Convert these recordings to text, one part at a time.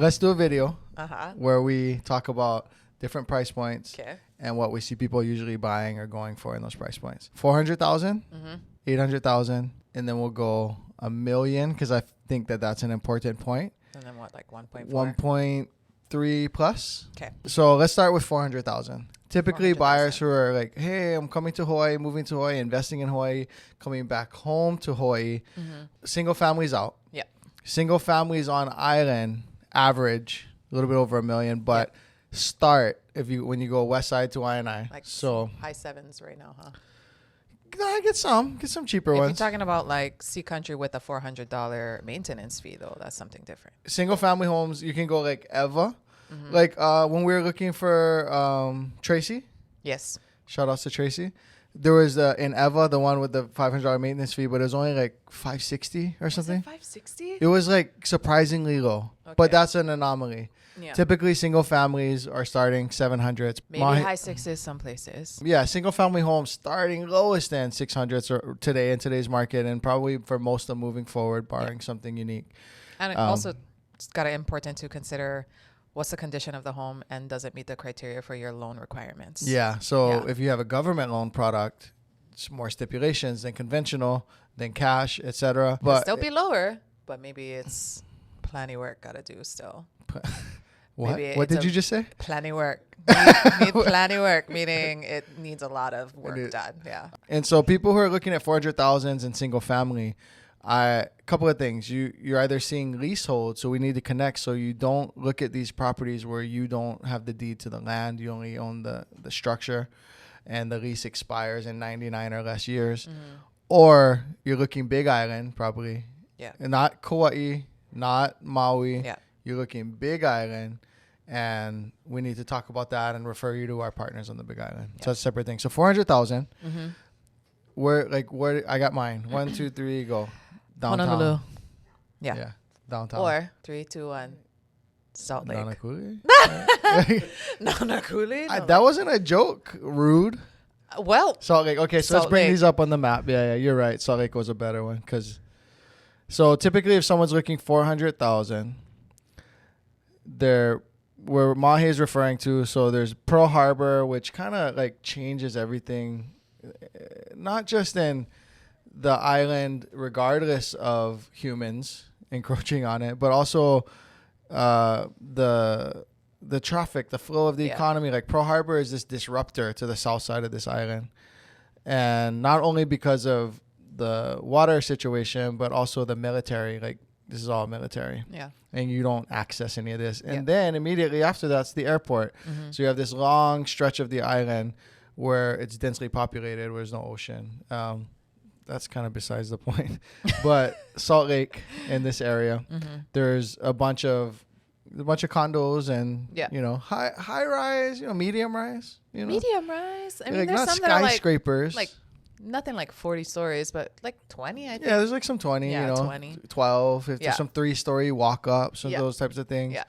let's do a video where we talk about different price points and what we see people usually buying or going for in those price points. 400,000, 800,000, and then we'll go $1 million because I think that's an important point. And then what, like 1.4? 1.3 plus. Okay. So let's start with 400,000. Typically, buyers who are like, hey, I'm coming to Hawaii, moving to Hawaii, investing in Hawaii, coming back home to Hawaii. Single families out. Yeah. Single families on island, average, a little bit over $1 million, but start when you go west side to Waianae. Like so high sevens right now, huh? Get some cheaper ones. If you're talking about like Sea Country with a $400 maintenance fee, though, that's something different. Single family homes, you can go like Ewa. Like when we were looking for Tracy. Yes. Shout outs to Tracy. There was in Ewa, the one with the $500 maintenance fee, but it was only like $560 or something. $560? It was like surprisingly low, but that's an anomaly. Yeah. Typically, single families are starting 700s. Maybe high sixes some places. Yeah, single family homes starting lowest than 600s or today in today's market, and probably for most of them moving forward, barring something unique. And also, it's got to important to consider what's the condition of the home and does it meet the criteria for your loan requirements. Yeah, so if you have a government loan product, it's more stipulations than conventional, than cash, etc. But it'll still be lower, but maybe it's plenty work got to do still. What did you just say? Plenty work. Need plenty work, meaning it needs a lot of work done. Yeah. And so people who are looking at 400,000s in single family, a couple of things. You're either seeing leasehold, so we need to connect so you don't look at these properties where you don't have the deed to the land. You only own the structure and the lease expires in 99 or less years. Or you're looking Big Island probably. Yeah. And not Kauai, not Maui. Yeah. You're looking Big Island. And we need to talk about that and refer you to our partners on the Big Island. Yeah. So that's a separate thing. So 400,000. Where I got mine. 1, 2, 3, go. Downtown. Honolulu. Yeah. Downtown. Or 3, 2, 1. Salt Lake. Nanakuli? Nanakuli? That wasn't a joke. Rude. Well. Salt Lake. Okay, so let's bring these up on the map. Yeah, you're right. Salt Lake was a better one. So typically if someone's looking 400,000, where Mahe is referring to, so there's Pearl Harbor, which kind of like changes everything, not just in the island, regardless of humans encroaching on it, but also the traffic, the flow of the economy. Like Pearl Harbor is this disruptor to the south side of this island, and not only because of the water situation, but also the military. Like this is all military. Yeah. And you don't access any of this. And then immediately after that's the airport. So you have this long stretch of the island where it's densely populated, where there's no ocean. That's kind of besides the point. But Salt Lake in this area, there's a bunch of condos and high rise, medium rise. Medium rise. I mean, like there's not some that are skyscrapers. like nothing like 40 stories, but like 20, I think. Yeah, there's like some 20, 20. 12. If there's some 3-story walk-ups and those types of things. Yeah.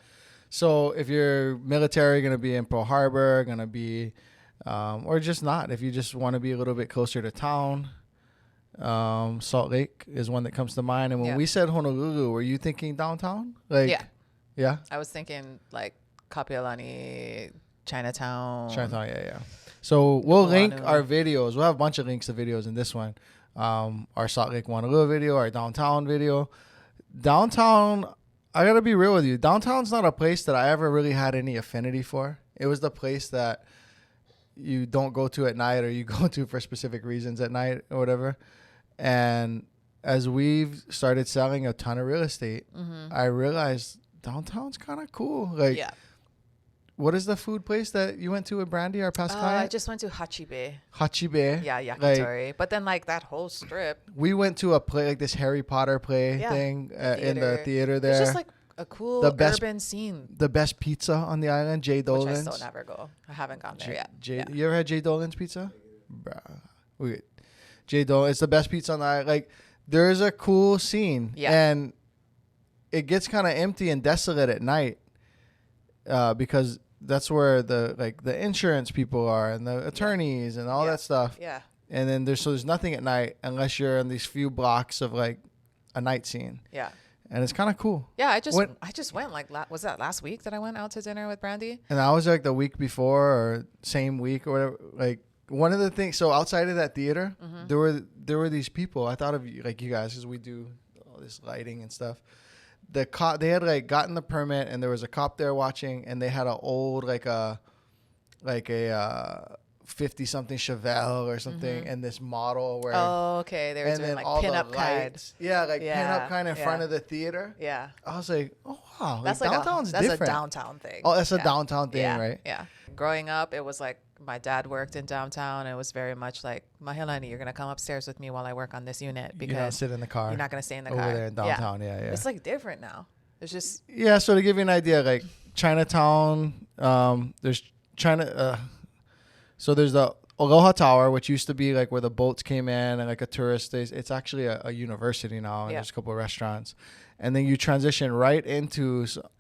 So if you're military, going to be in Pearl Harbor, going to be, or just not. If you just want to be a little bit closer to town, Salt Lake is one that comes to mind. And when we said Honolulu, were you thinking downtown? Yeah? I was thinking like Kapolei, Chinatown. Yeah. So we'll link our videos. We'll have a bunch of links to videos in this one. Our Salt Lake Moanalua video, our downtown video. Downtown, I got to be real with you. Downtown's not a place that I ever really had any affinity for. It was the place that you don't go to at night or you go to for specific reasons at night or whatever. And as we've started selling a ton of real estate, I realized downtown's kind of cool. Like, what is the food place that you went to with Brandy, our past client? I just went to Hachibe. Yeah, yakitori. Like, but then like that whole strip. We went to a play, like this Harry Potter play thing in the theater there. It's just like a cool urban scene. The best pizza on the island, Jay Dolan's. Which I still never go. I haven't gone there yet. You ever had Jay Dolan's pizza? Bruh. Jay Dolan, it's the best pizza on the island. Like, there's a cool scene. Yeah. And it gets kind of empty and desolate at night because that's where the insurance people are and the attorneys and all that stuff. Yeah. And then there's nothing at night unless you're in these few blocks of like a night scene. Yeah. and it's kind of cool. Yeah, I just went like was that last week that I went out to dinner with Brandy? And I was like the week before or same week or whatever. Like one of the things. So outside of that theater, there were these people. I thought of like you guys because we do all this lighting and stuff. The cop, they had like gotten the permit, and there was a cop there watching, and they had an old like a 50-something Chevelle or something, and this model where. Oh, okay. They were doing like pinup kind. Yeah, like pinup kind in front of the theater. Yeah. I was like, oh wow, that's like downtown's different. That's a downtown thing. Oh, that's a downtown thing, right? Yeah. Growing up, it was like my dad worked in downtown. It was very much like, Mililani, you're gonna come upstairs with me while I work on this unit because you don't sit in the car. You're not gonna stay in the over car there in downtown. Yeah. It's like different now. It's just So to give you an idea, like Chinatown, there's China. So there's the Aloha Tower, which used to be like where the boats came in and like a tourist stays. It's actually a university now, and there's a couple of restaurants. And then you transition right into some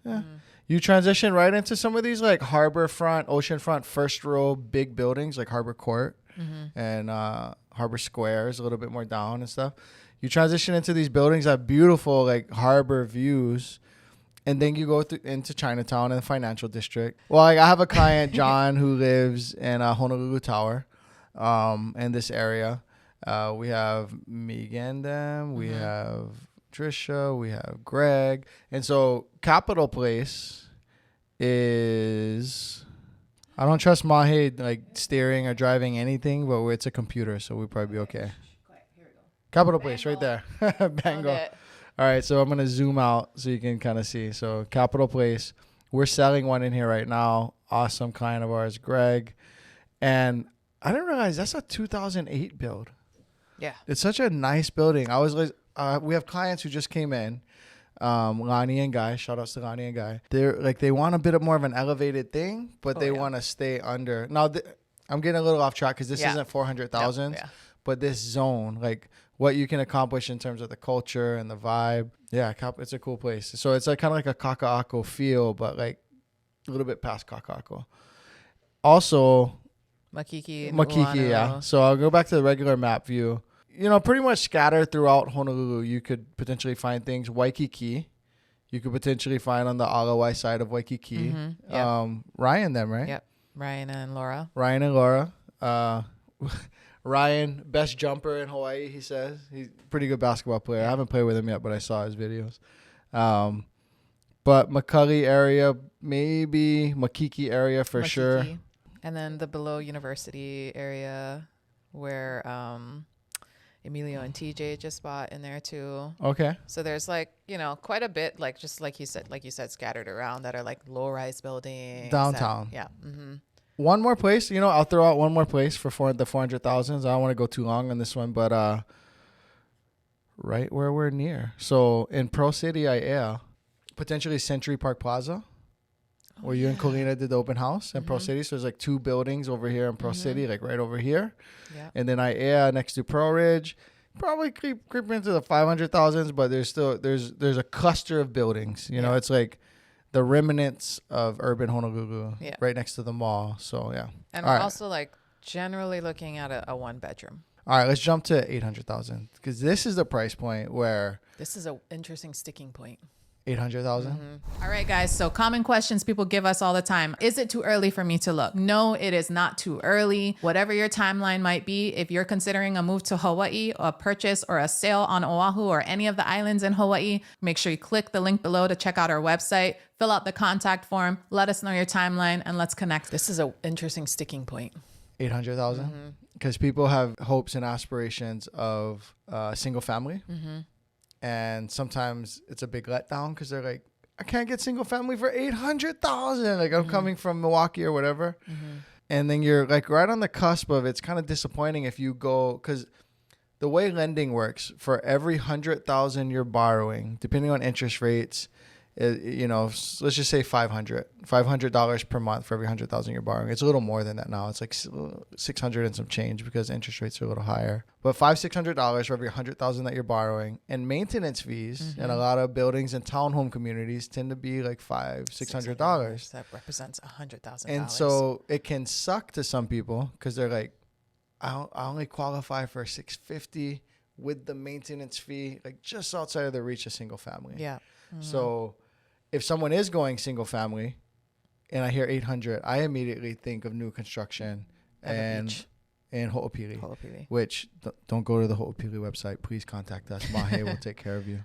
of these like harborfront, oceanfront, first row big buildings like Harbor Court and Harbor Squares, a little bit more down and stuff. You transition into these buildings that have beautiful like harbor views. And then you go into Chinatown and the financial district. Well, like I have a client, John, who lives in Honolulu Tower, in this area. We have Megan, we have Trisha, we have Greg. And so Capitol Place is, I don't trust Mahe like steering or driving anything, but it's a computer, so we'll probably be okay. Capitol Place right there. Bango. All right, so I'm going to zoom out so you can kind of see. So Capitol Place, we're selling one in here right now. Awesome client of ours, Greg. And I didn't realize that's a 2008 build. Yeah. It's such a nice building. I was like, we have clients who just came in, Lonnie and Guy. Shout outs to Lonnie and Guy. They're like, they want a bit of more of an elevated thing, but they want to stay under. Now, I'm getting a little off track because this isn't 400,000, but this zone, like, what you can accomplish in terms of the culture and the vibe. Yeah, it's a cool place. So it's like kind of like a Kakaako feel, but like a little bit past Kakaako. Also, Makiki, yeah. So I'll go back to the regular map view. You know, pretty much scattered throughout Honolulu, you could potentially find things. Waikiki, you could potentially find on the Alawai side of Waikiki. Ryan, right? Yep. Ryan and Laura. Ryan, best jumper in Hawaii, he says. He's a pretty good basketball player. I haven't played with him yet, but I saw his videos. But Makali area, maybe Makiki area for sure. And then the below university area where Emilio and TJ just bought in there too. Okay. So there's like, quite a bit, like just like you said, scattered around that are like low-rise buildings. Downtown. Yeah. One more place, I'll throw out one more place for the 400,000s. I don't want to go too long on this one, but right where we're near. So in Pro City, Aiea, potentially Century Park Plaza, where you and Koolina did the open house in Pro City. So there's like two buildings over here in Pro City, like right over here. Yeah. And then Aiea next to Pro Ridge. Probably creep into the 500,000s, but there's a cluster of buildings. It's like the remnants of urban Honolulu right next to the mall. So, yeah. And we're also like generally looking at a one bedroom. All right, let's jump to 800,000 because this is the price point where. This is an interesting sticking point. 800,000. All right, guys. So common questions people give us all the time. Is it too early for me to look? No, it is not too early. Whatever your timeline might be, if you're considering a move to Hawaii, a purchase or a sale on Oahu or any of the islands in Hawaii, make sure you click the link below to check out our website, fill out the contact form, let us know your timeline, and let's connect. This is an interesting sticking point. 800,000? Because people have hopes and aspirations of single family. And sometimes it's a big letdown because they're like, I can't get single family for 800,000. Like I'm coming from Milwaukee or whatever. And then you're like right on the cusp of it's kind of disappointing if you go because the way lending works for every 100,000 you're borrowing, depending on interest rates, let's just say $500 per month for every 100,000 you're borrowing. It's a little more than that now. It's like 600 and some change because interest rates are a little higher. But $600 for every 100,000 that you're borrowing, and maintenance fees in a lot of buildings and townhome communities tend to be like $600. That represents $100,000. And so it can suck to some people because they're like, I only qualify for $650 with the maintenance fee, like just outside of the reach of single family. Yeah. So if someone is going single family and I hear 800, I immediately think of new construction and Ho'opili, which don't go to the Ho'opili website. Please contact us. Mahe will take care of you.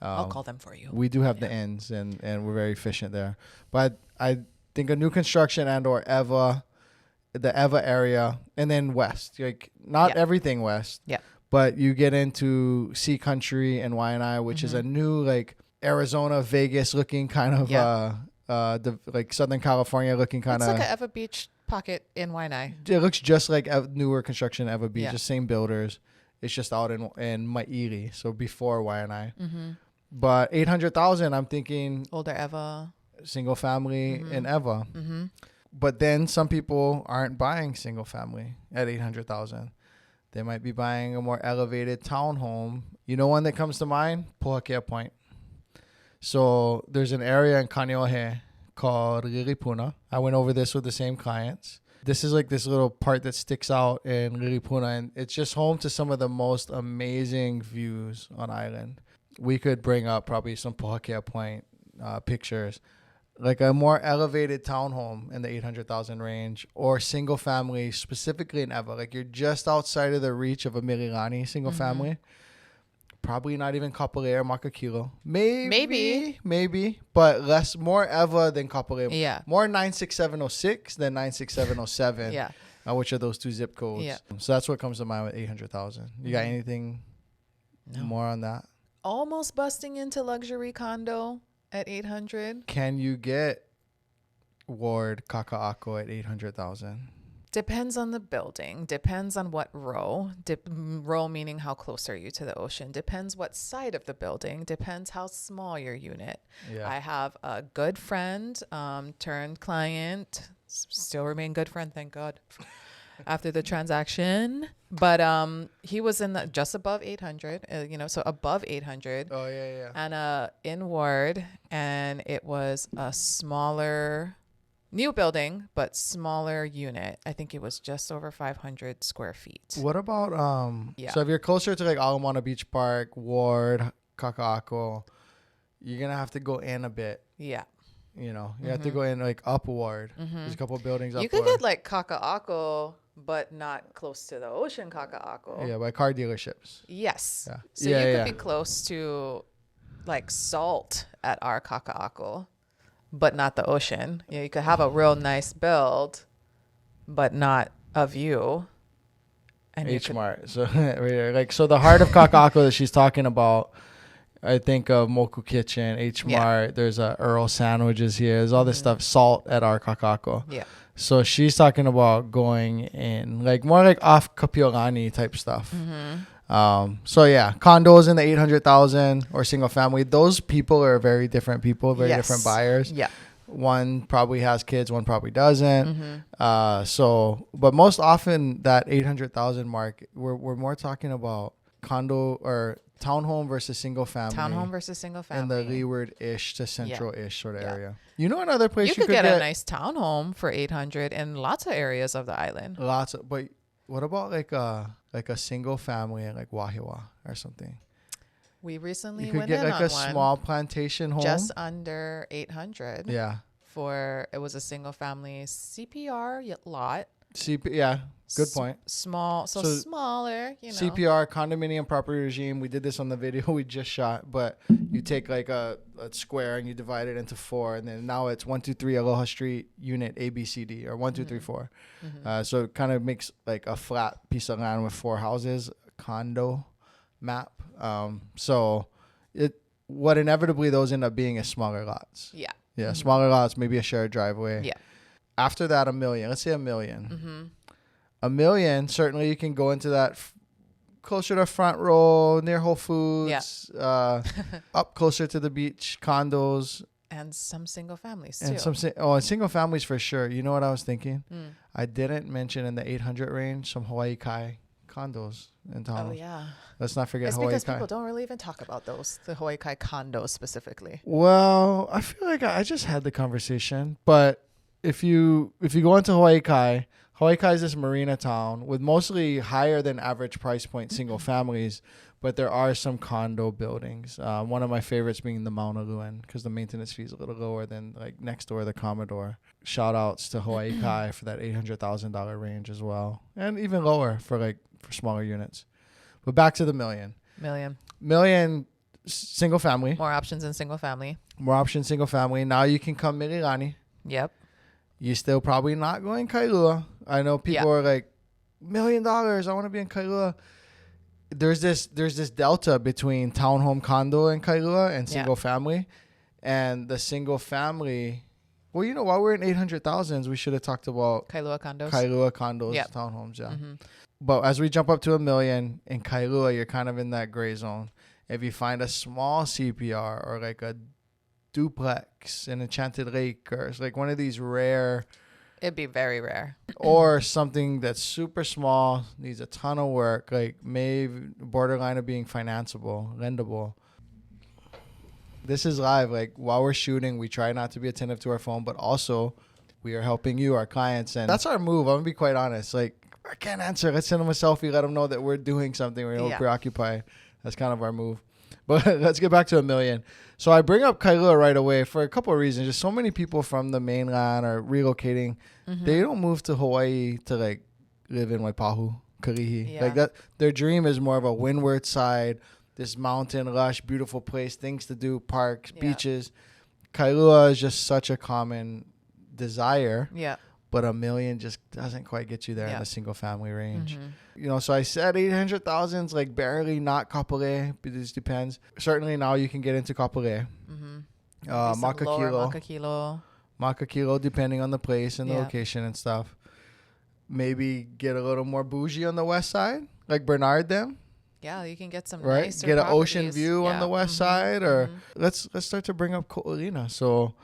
I'll call them for you. We do have the ends and we're very efficient there. But I think a new construction and or Ewa, the Ewa area, and then west, like not everything west, but you get into Sea Country and Waianae, which is a new like Arizona, Vegas looking kind of like Southern California looking kind of. It's like a Ewa Beach pocket in Waianae. It looks just like newer construction Ewa Beach, the same builders. It's just out in Maili, so before Waianae. But 800,000, I'm thinking older Ewa, single family in Ewa. But then some people aren't buying single family at 800,000. They might be buying a more elevated townhome. You know one that comes to mind? Pohakea Point. So there's an area in Kaneohe called Lilipuna. I went over this with the same clients. This is like this little part that sticks out in Lilipuna, and it's just home to some of the most amazing views on island. We could bring up probably some Pohakea Point pictures. Like a more elevated townhome in the 800,000 range, or single family, specifically in Ewa. Like you're just outside of the reach of a Mililani single family. Probably not even Kapolei or Makakilo. Maybe, but more Ewa than Kapolei. Yeah. More 96706 than 96707. Yeah. Which are those two zip codes. Yeah. So that's what comes to mind with 800,000. You got anything more on that? Almost busting into luxury condo at 800. Can you get Ward Kakaako at 800,000? Depends on the building. Depends on what row. Row meaning how close are you to the ocean. Depends what side of the building. Depends how small your unit. Yeah. I have a good friend, turned client, still remain good friend, thank God, after the transaction. But he was in just above 800, so above 800. Oh, yeah. And in Ward, and it was a smaller, new building, but smaller unit. I think it was just over 500 square feet. What about, so if you're closer to like Ala Beach Park, Ward, Kakaako, you're going to have to go in a bit. Yeah. You have to go in like upward. There's a couple of buildings upward. You could get like Kakaako, but not close to the ocean Kakaako. Yeah, by car dealerships. Yes. Yeah. So you could be close to like Salt at our Kakaako, but not the ocean. You could have a real nice build, but not a view. And H-Mart. So so the heart of Kakaako that she's talking about, I think of Moku Kitchen, H-Mart. Yeah. There's Earl Sandwiches here. There's all this stuff. Salt at our Kakaako. Yeah. So she's talking about going in like more like off Kapiolani type stuff. So yeah, condos in the 800,000 or single family. Those people are very different people, very different buyers. Yeah. One probably has kids, one probably doesn't. But most often that 800,000 mark, we're more talking about condo or townhome versus single family. Townhome versus single family. In the leeward-ish to central-ish sort of area. You know another place you could get a nice townhome for 800 in lots of areas of the island. But what about like a single family in like Wahiawa or something? We recently you could get like a small plantation home. Just under 800. Yeah. It was a single family CPR lot. Good point. Smaller, CPR, condominium property regime. We did this on the video we just shot, but you take like a square and you divide it into 4, and then now it's 1, 2, 3 Aloha Street unit ABCD, or 1, 2, 3, 4. So it kind of makes like a flat piece of land with 4 houses, condo map. What inevitably those end up being is smaller lots. Yeah. Smaller lots, maybe a shared driveway. Yeah. After that, $1 million. Let's say $1 million. $1 million, certainly you can go into that closer to front row, near Whole Foods, up closer to the beach, condos. And some single families too. And single families for sure. You know what I was thinking? I didn't mention in the 800 range some Hawaii Kai condos in town. Oh, yeah. Let's not forget Hawaii Kai. It's because people don't really even talk about the Hawaii Kai condos specifically. Well, I feel like I just had the conversation, but if you go into Hawaii Kai Hawaii Kai is this marina town with mostly higher than average price point single families, but there are some condo buildings. One of my favorites being the Moanalua, because the maintenance fee is a little lower than like next door, the Commodore. Shout outs to Hawaii Kai for that $800,000 range as well, and even lower for smaller units. But back to the million single family. More options in single family. Now you can come Mililani. Yep. You're still probably not going Kailua. I know people are like, $1 million, I want to be in Kailua. There's this delta between townhome condo in Kailua and single family. And the single family, well, you know, while we're in 800,000s, we should have talked about Kailua condos, townhomes, But as we jump up to $1 million in Kailua, you're kind of in that gray zone. If you find a small CPR or like a duplex in Enchanted Lake or like one of these rare, it'd be very rare, or something that's super small, needs a ton of work, like maybe borderline of being financeable, lendable. This is live. Like while we're shooting, we try not to be attentive to our phone, but also we are helping you, our clients, and that's our move. I'm gonna be quite honest. Like I can't answer. Let's send them a selfie. Let them know that we're doing something. We're preoccupied. That's kind of our move. But let's get back to $1 million. So I bring up Kailua right away for a couple of reasons. Just so many people from the mainland are relocating. They don't move to Hawaii to like live in Waipahu, Kalihi. Like that. Their dream is more of a windward side, this mountain, lush, beautiful place, things to do, parks, beaches. Kailua is just such a common desire. Yeah. But $1 million just doesn't quite get you there in the single family range. You know, so I said 800,000 like barely not Kapolei, but this depends. Certainly now you can get into Kapolei. Makakilo, depending on the place and the location and stuff. Maybe get a little more bougie on the west side, like Bernard them. Yeah, you can get some nicer get an properties. ocean view on the west side, or let's start to bring up Koolina. So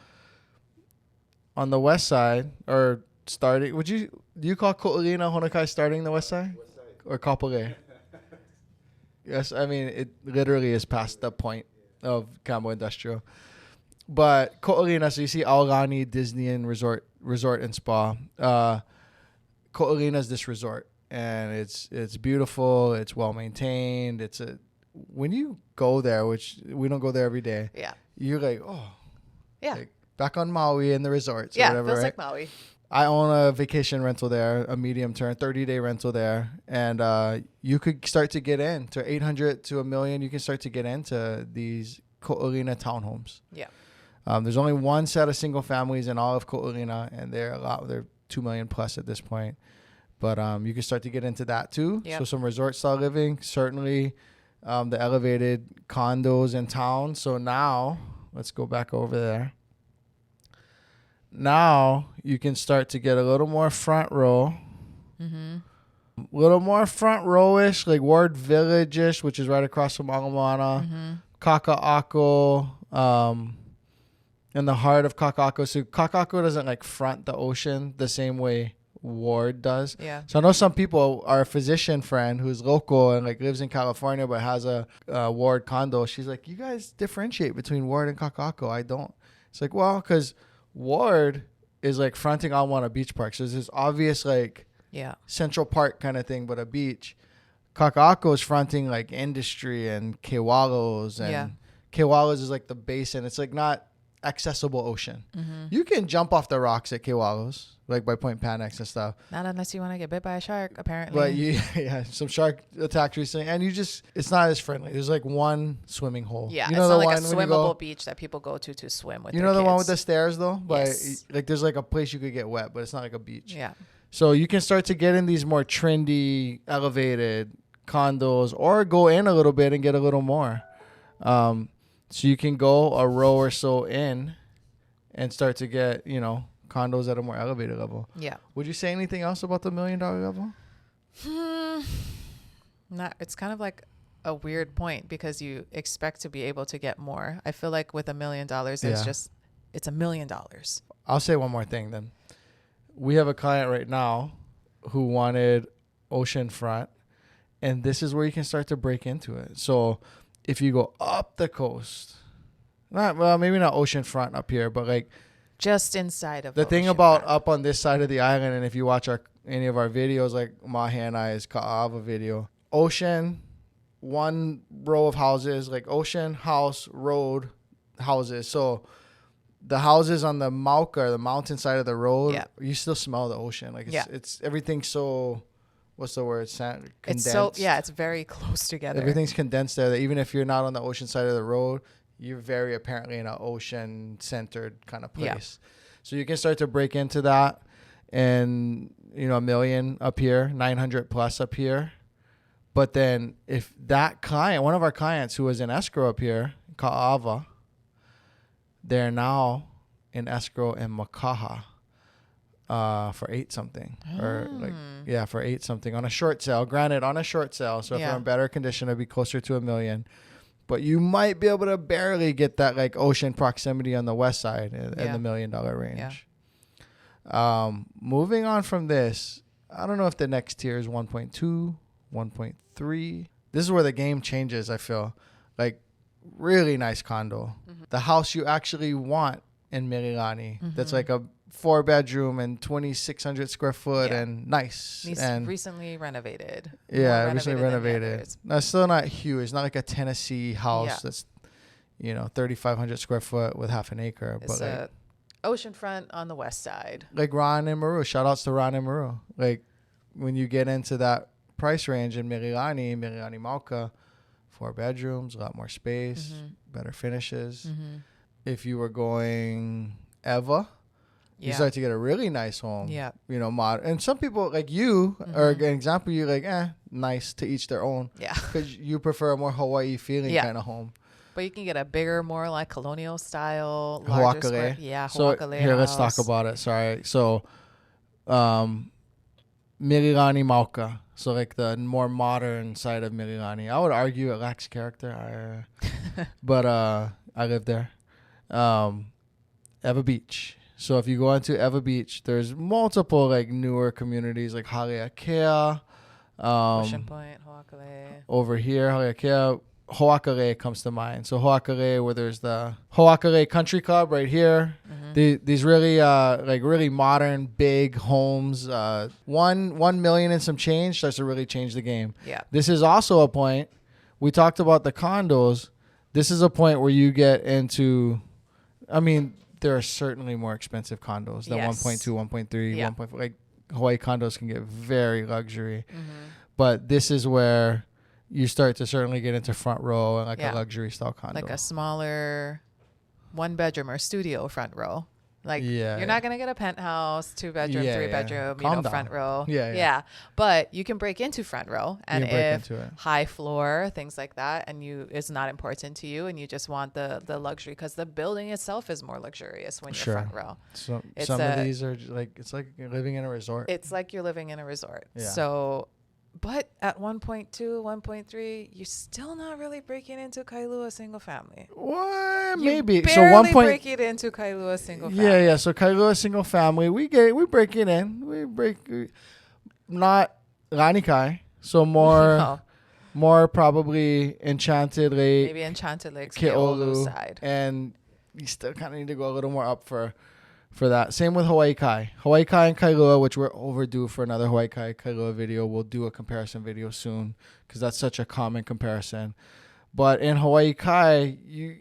on the west side, or starting, do you call Koolina Honokai starting the west side? Or Kapolei? Yes, I mean, it literally is past the point of Camo Industrial. But Koolina, so you see Aulani, Disney and Resort and Spa. Koolina is this resort, and it's beautiful, it's well maintained. When you go there, which we don't go there every day, you're like, like back on Maui in the resorts or whatever, feels right? like Maui. I own a vacation rental there, a medium term, 30-day rental there. And you could start to get into 800 to $1 million. You can start to get into these Koolina townhomes. Yeah. There's only one set of single families in all of Koolina, and they're $2 million plus at this point. But you can start to get into that too. Yep. So some resort style living, certainly the elevated condos in town. So now let's go back over there. Now you can start to get a little more front row, a little more front row-ish, like Ward Village-ish, which is right across from Ala Kakaako, in the heart of Kakaako. So Kakaako doesn't like front the ocean the same way Ward does. Yeah. So I know some people, our physician friend who's local and like lives in California but has a Ward condo. She's like, you guys differentiate between Ward and Kakaako. I don't. It's like, well, because Ward is like fronting on one of beach parks. So there's this obvious like Central Park kind of thing, but a beach. Kakaako is fronting like industry and Kewalos, and Kewalos is like the basin. It's like not accessible ocean. You can jump off the rocks at Kewalos, like by Point Panex and stuff. Not unless you want to get bit by a shark, apparently. But some shark attacked recently, and it's not as friendly. There's like one swimming hole. Yeah, it's not like a swimmable beach that people go to swim with. You know the one with the stairs though? Yes. Like there's like a place you could get wet, but it's not like a beach. Yeah. So you can start to get in these more trendy, elevated condos, or go in a little bit and get a little more. So you can go a row or so in and start to get, condos at a more elevated level. Yeah. Would you say anything else about the $1 million level? It's kind of like a weird point because you expect to be able to get more. I feel like with $1 million, it's $1 million. I'll say one more thing then. We have a client right now who wanted oceanfront, and this is where you can start to break into it. So if you go up the coast, maybe not oceanfront up here, but like just inside of the thing about up on this side of the island, and if you watch any of our videos, like Mahe and I's Kaaaawa video, ocean, one row of houses, like ocean, house, road, houses. So the houses on the Mauka, the mountain side of the road, you still smell the ocean. Like it's everything's so, what's the word? Condensed. It's so, it's very close together. Everything's condensed there that even if you're not on the ocean side of the road, you're very apparently in an ocean centered kind of place. So you can start to break into that, and $1 million up here, 900 plus up here. But then if that client, one of our clients who was in escrow up here, Kaaaawa, they're now in escrow in Makaha for 8 something. Or for 8 something on a short sale. Granted, on a short sale. So if you're in better condition, it'd be closer to $1 million. But you might be able to barely get that like ocean proximity on the west side in the $1 million range. Moving on from this, I don't know if the next tier is 1.2, 1.3. This is where the game changes, I feel. Like, really nice condo. The house you actually want in Mililani. That's like a 4-bedroom and 2,600 square foot and nice. And recently renovated. Yeah, recently renovated. No, it's still not huge. It's not like a Tennessee house that's 3,500 square foot with half an acre. It's but like oceanfront on the west side. Like Ron and Maru. Shout outs to Ron and Maru. Like when you get into that price range in Mililani Mauka, 4 bedrooms, a lot more space, better finishes. If you were going Ewa, you start to get a really nice home. Yeah. Modern. And some people like you, or an example, you're like, nice, to each their own. Yeah. Because you prefer a more Hawaii feeling kind of home. But you can get a bigger, more like colonial style, larger square. Yeah, Hoakale so here, let's talk about it. Sorry. So, Mililani Mauka. So like the more modern side of Mililani. I would argue it lacks character. But I live there. Ewa Beach. So if you go into Ewa Beach, there's multiple like newer communities like Aiea, Ocean Point, Hoakale. Over here, Aiea, Hoakale comes to mind. So Hoakale, where there's the Hoakale Country Club right here. These really really modern big homes. 1 million and some change starts to really change the game. Yeah. This is also a point. We talked about the condos. This is a point where you get into, I mean, there are certainly more expensive condos than 1.2, 1.3, 1.4. Like Hawaii condos can get very luxury. But this is where you start to certainly get into front row and like a luxury style condo. Like a smaller 1-bedroom or studio front row. Like you're not going to get a penthouse, 2-bedroom, 3-bedroom, front row. Yeah. But you can break into front row. And if high floor, things like that, and it's not important to you and you just want the luxury, because the building itself is more luxurious when you're front row. So some of these are like, it's like you're living in a resort. It's like you're living in a resort. Yeah. So, but at 1.2, 1.3, you're still not really breaking into Kailua single family. What? Maybe. So 1 break it into Kailua single family. Yeah. So Kailua single family, we break it in. We break not Lanikai. So more probably Enchanted Lake. Maybe Enchanted Lake, Keolu side. And you still kind of need to go a little more up for that. Same with Hawaii Kai. Hawaii Kai and Kailua, which we're overdue for another Hawaii Kai Kailua video. We'll do a comparison video soon because that's such a common comparison. But in Hawaii Kai, you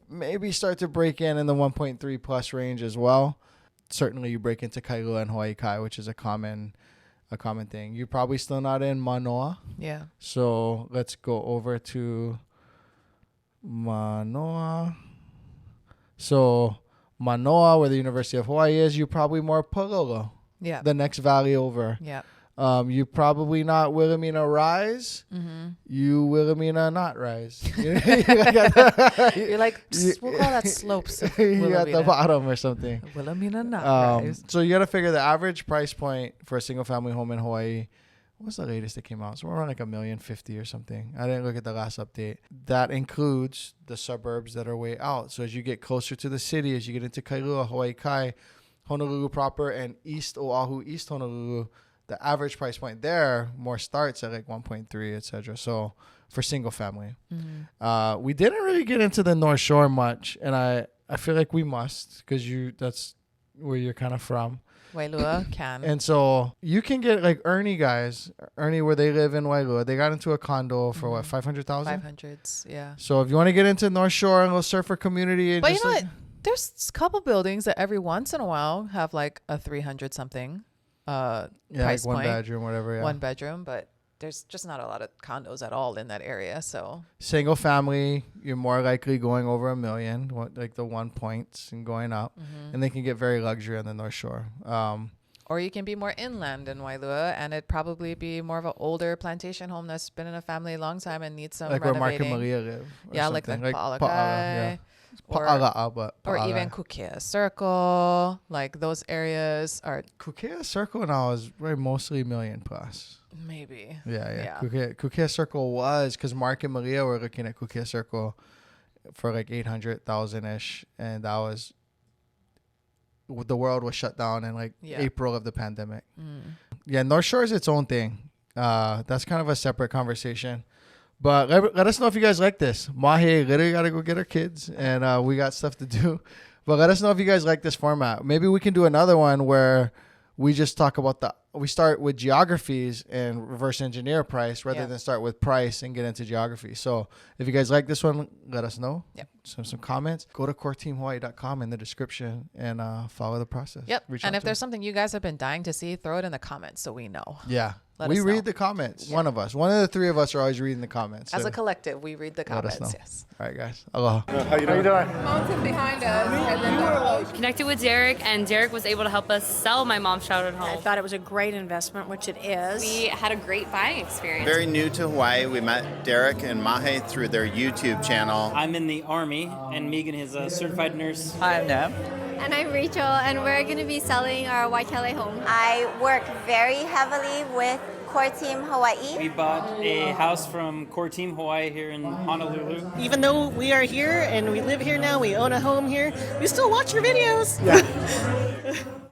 maybe start to break in the 1.3 plus range as well. Certainly you break into Kailua and Hawaii Kai, which is a common thing. You're probably still not in Manoa. Yeah. So let's go over to Manoa. So Manoa, where the University of Hawaii is, you're probably more Palolo. Yeah. The next valley over. Yeah. You probably not Wilhelmina Rise. You Wilhelmina not Rise. You're like, we'll call that slopes. You at the bottom or something. Wilhelmina not Rise. So you got to figure the average price point for a single family home in Hawaii. What's the latest that came out? So we're around like $1,050,000 or something. I didn't look at the last update. That includes the suburbs that are way out. So as you get closer to the city, as you get into Kailua, Hawaii Kai, Honolulu proper, and East Oahu, East Honolulu, the average price point there more starts at like 1.3, etc. So for single family, we didn't really get into the North Shore much, and I feel like we must, because where you're kind of from. Wailua can. And so you can get like Ernie where they live in Wailua. They got into a condo for what, 500,000? 500s, yeah. So if you want to get into North Shore and little surfer community, but you know what? There's a couple buildings that every once in a while have like a 300 something price like one point. bedroom, whatever. Yeah. One bedroom, but there's just not a lot of condos at all in that area. So single family, you're more likely going over $1 million, like the 1 points and going up, and they can get very luxury on the North Shore. Or you can be more inland in Wailua, and it'd probably be more of an older plantation home that's been in a family a long time and needs some like renovating. Where Mark and Maria live. Yeah, like Pa'ala, or even Kukea Circle, like those areas are. Kukea Circle now is mostly $1 million plus. Maybe. Yeah. Kukea Circle was, because Mark and Maria were looking at Kukea Circle for like 800,000 ish, and that was the world was shut down in like April of the pandemic. Yeah, North Shore is its own thing. That's kind of a separate conversation. But let us know if you guys like this. Mahe literally got to go get her kids, and we got stuff to do. But let us know if you guys like this format. Maybe we can do another one where we just talk about we start with geographies and reverse engineer price rather than start with price and get into geography. So if you guys like this one, let us know. Yep. Some comments. Go to coreteamhawaii.com in the description and follow the process. Yep. And if there's something you guys have been dying to see, throw it in the comments so we know. Yeah. We read the comments. Yeah. One of the three of us are always reading the comments. As a collective, we read the comments. Yes. All right, guys. Aloha. How you doing? Mountain behind us. Connected with Derek, and Derek was able to help us sell my mom's childhood home. I thought it was a great investment, which it is. We had a great buying experience. Very new to Hawaii. We met Derek and Mahe through their YouTube channel. I'm in the Army, and Megan is a certified nurse. Hi, I'm Nab. And I'm Rachel, and we're going to be selling our Waikele home. I work very heavily with Core Team Hawaii. We bought a house from Core Team Hawaii here in Honolulu. Even though we are here and we live here now, we own a home here, we still watch your videos. Yeah.